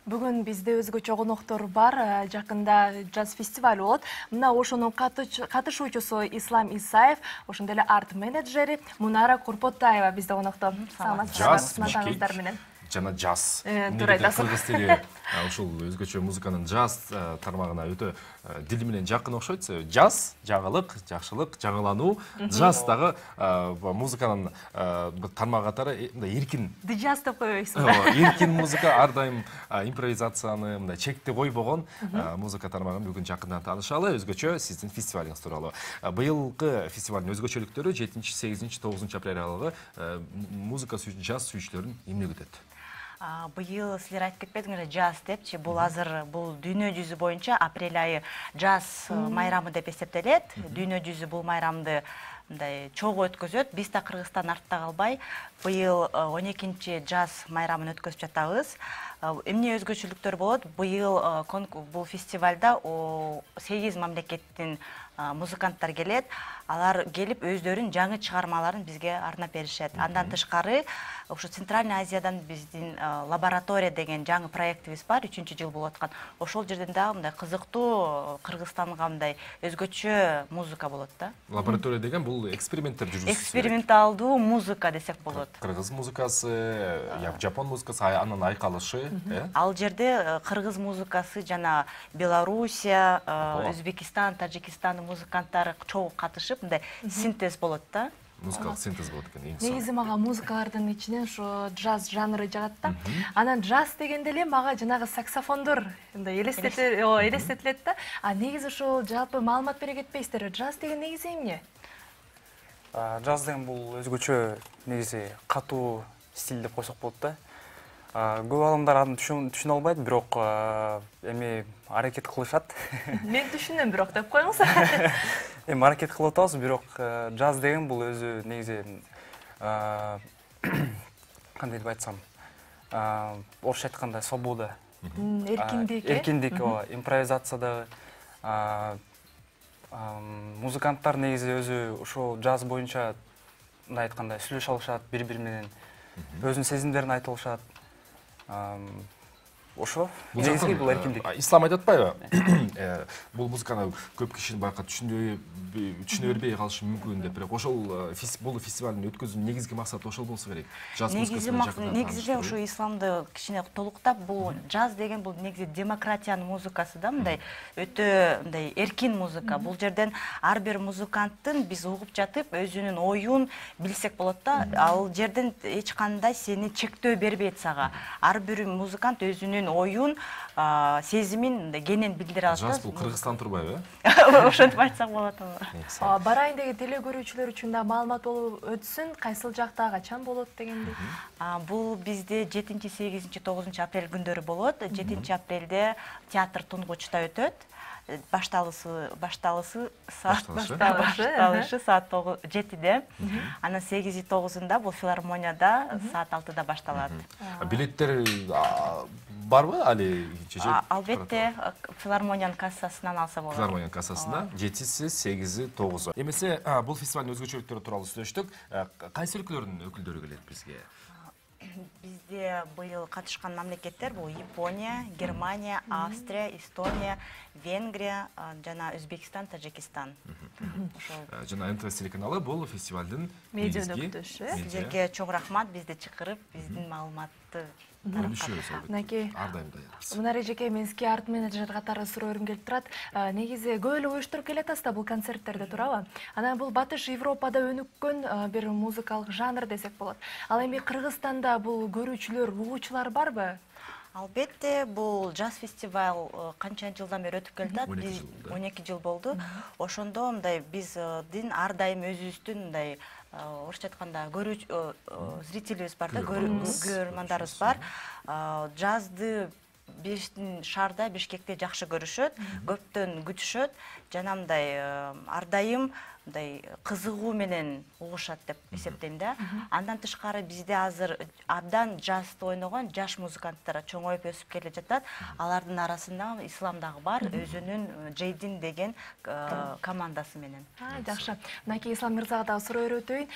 Бүгүн бизде өзгөчө коноктор бар. Жакында джаз фестиваль болот. Мына ошонун катышуучусу Ислам Исаев, ошондой эле арт менеджери Мунара Курпотаева бизде конокто. Саламатсыздар менен. Жана джаз. Туура айтасыз. Кыргыз тили ушул өзгөчө музыканын джаз тармагына өтө дили менен жакын окшойт. Джаз, жагылык, жакшылык, жаңылануу, джаз дагы музыканын тармагы катары мындай эркин. Джаз деп койбойсуз. Эркин музыка ар дайым импровизацияны, мындай чекти койбогон музыка тармагын бүгүн жакындан таанышалы. Өзгөчө сиздин фестивалиңиз тууралуу. Быйылкы фестивалдын өзгөчөлүктөрү 7-8 апрель аралыгы музыка джаз сүйүүчүлөрүн эмне күтөт? Быйыл силер айтып кетпедиңер джаз депчи, бул азыр бул дүйнө жүзү боюнча апрель айы джаз майрамы деп эсептелет. Дүйнө жүзү бул майрамды мындай чогуу өткөзөт. Биз да Кыргызстан артта калбай, быйыл 12-чи джаз майрамын өткөзүп жатабыз. Эмне өзгөчөлүктөр болот? Быйыл бул фестивалда 8 мамлекеттин музыканттар келет. Алар келип өздөрүнүн жаңы чыгармаларын бизге арнап беришет. Андан тышкары ушу Центральный Азиядан биздин лаборатория деген жаңы проектибиз бар, 3-жыл болуп аткан. Ошол жерден дагы мындай кызыктуу Кыргызстанга мындай өзгөчө музыка болот да. Лаборатория деген бул эксперименттер жүргүзүлөт. Эксперименталдуу музыка десек болот. Кыргыз музыкасы, жапон музыкасы, анын айкалышы, Ал жерде кыргыз музыкасы жана Белоруссия, Өзбекистан, Тажикстан музыканттары чогуу катышып, мындай синтез болот да. Музыкалык синтез болот экен. Негизи мага музыкалардын ичинен ошо джаз жанры жагат да. Анан джаз дегенде эле мага жанагы саксофондор мындай элестетилет да. Негизи ошол жалпы маалымат бере кетпейсиздер. Джаз деген негизи эмне? Джаз деген бул өзгөчө негизи катуу стиль деп койсок болот да. Көп адамдар аны түшүнө албайт, бирок эми аракет кылышат. Мен түшүнөм, бирок деп коюңуз. Эми аракет кылып атабыз, бирок джаз деген бул өзү негизи кандай деп айтсам, орусча айтканда свобода. Эркиндик. Эркиндик, импровизацияда музыканттар негизи өзү ошол джаз боюнча мындай айтканда сүйлөшө алышат бири-бири менен. Өзүнүн сезимдерин айта алышат. Ошо негизи бул эркиндик. Ислам айтып атпайбы? Бул музыканы көп киши байка түшүнө бербей калышы мүмкүн деп, бирок ошол бул фестивалдын өткөзүүнүн негизги максаты ошол болсо керек. Джаз музыкасы негизи ошо исламды кичине толуктап, бул джаз деген бул негизи демократиянын музыкасы да, мындай өтө мындай эркин музыка. Бул жерден ар бир музыканттын биз угуп жатып өзүнүн оюн билсек болот да. Ал жерден эч кандай сени чектөө бербейт сага. Ар бир музыкант өзүнүн оюн, сезимин кенен билдире алат. Джаз бул Кыргызстан турбайбы? Ошентип айтсак болот. Барайындагы теле көрүүчүлөр үчүн да маалымат болуп өтсүн, кайсыл жакта качан болот дегенди. Бул бизде 7-8, 9 апрель күндөрү болот. 7 апрелде театр Тунгучта өтөт. Башталышы саат 7-де. Анан 8-9-да бул филармонияда саат 6-да башталат. Билеттер барбы али? Албетте, филармониянын кассасынан алса болот. Филармониянын кассасында 7-8. Эмесе бул фестивалдын өзгөчөлүктөрү тууралуу сүйлөштүк. Кайсы өлкөлөрдүн өкүлдөрү келет бизге? Бизде быйыл катышкан мамлекеттер бул Япония, Германия, Австрия, Эстония, Венгрия жана Өзбекистан, Тажикстан. Жана НТС телеканалы бул фестивалдын медиа өнөктөшү. Силерге чоң рахмат, бизди чакырып, биздин маалыматты Мына эжеке, мен сизге арт менеджер катары суроо келип турат. Негизи көп эле уюштуруп келет да бул концерттерди, туурабы? Анан бул Батыш Европада өнүккөн бир музыкалык жанр десек болот. Ал эми Кыргызстанда бул көрүүчүлөр, угуучулар барбы? Албетте, бул джаз фестиваль канча жылдан бери өтүп келатат? 12 жыл болду. Ошондо мындай биздин ар дайым өзүбүздүн мындай орусча айтканда зрителибиз бар да, көрөрмандарыбыз бар. Джазды биздин шаарда, Бишкекте жакшы көрүшөт, көптөн күтүшөт. Жана мындай ар дайым мындай кызыгуу менен угушат деп эсептейм да. Андан тышкары бизде азыр абдан джазды ойногон жаш музыканттар чоңоюп өсүп келе жатат. Алардын арасында ислам дагы бар, өзүнүн Джейдин деген командасы менен. Жакшы. Мынакей Ислам мырзага дагы суроо өрөтөйүн.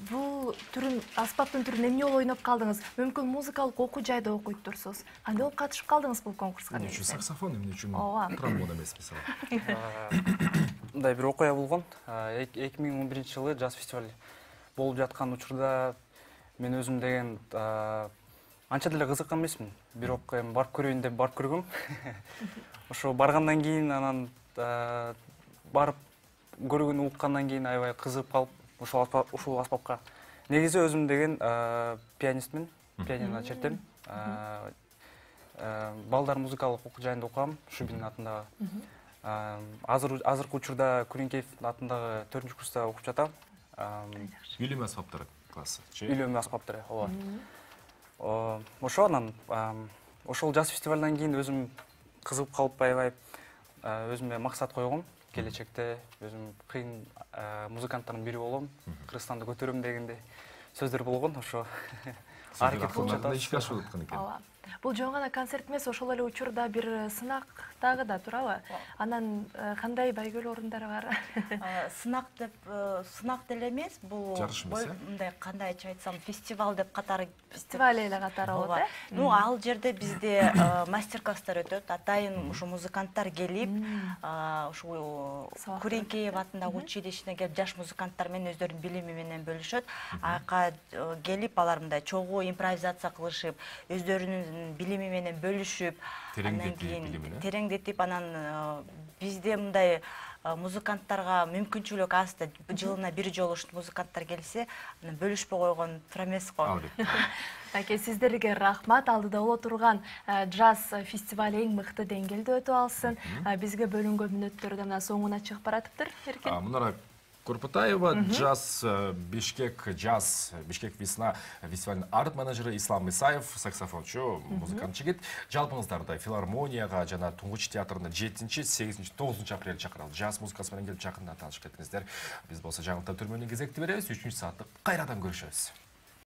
Бул түрүн, аспаптын түрүн эмне болуп ойноп калдыңыз? Мүмкүн музыкалык окуу жайда окуйт турсуз. Кандай болуп катышып калдыңыз бул конкурска? Эмне үчүн саксофон, эмне үчүн Ооба. тромбон эмес мисалы? Мындай бир окуя болгон. 2011-жылы жаз фестиваль болуп жаткан учурда мен өзүм деген анча деле кызыккан эмесмин. Бирок эми барып көрөйүн деп барып көргөм. Ошо баргандан кийин анан барып көргөн уккандан кийин аябай кызыгып калып, ушул аспапка. Негизи өзүм деген пианистмин, пианино чертем. Балдар музыкалык окуу жайында окугам, Шубин атындагы. Азыркы учурда Күреңкеев атындагы 4-курста окуп жатам. Үйлөмө аспаптар классы. Үйлөмө аспаптар, ооба. Ошо анан ошол жаз фестивалдан кийин өзүм кызыгып калып аябай өзүмө максат койгом. Келечекте өзүм кыйын музыканттардын бири болом, Кыргызстанды көтөрөм дегенде сөздөр болгон, ошо аракет кылып жатабыз. Ишке ашып аткан экен. Ооба. Бул жөн гана концерт эмес, ошол эле учурда бир сынак дагы да туурабы? Анан кандай байгөлүү орундары бар? Сынак деле эмес, бул мындай кандайча айтсам, фестиваль деп катары Фестиваль эле катары болот, э? Ну, ал жерде бизде мастер-класстар өтөт. Атайын ушу музыканттар келип, ушу Күреңкеев атындагы училищене келип, жаш музыканттар менен өздөрүнүн билими менен бөлүшөт. Аяка келип, алар мындай чогуу импровизация кылышып, өздөрүнүн билими менен бөлүшүп, тереңдетип, анан бизде мындай музыканттарга мүмкүнчүлүк аз да, жылына бир жолу ушул музыканттар келсе, анан бөлүшпөй койгон туура эмес го. Аке, сиздерге рахмат. Алдыда боло турган джаз фестивали эң мыкты деңгээлде өтүп алсын. Бизге бөлүнгөн мүнөттөр да мына соңуна чыгып баратыптыр. Эркин. Мунара Курпутаева, джаз, Бишкек весна фестивалінің арт менеджері Ислам Исаев, саксофончу, музыкант жигит. Жалпыңыздарда филармонияға, жана Туңгуч театрында 7-8 9 апрель чакырылды. Жаз музыкасымен келип жакында таанышып кеттиңиздер. Биз болсо жаңылыктар түрмөнүн кезекти беребиз. 3 сааттык кайрадан көрүшөбүз.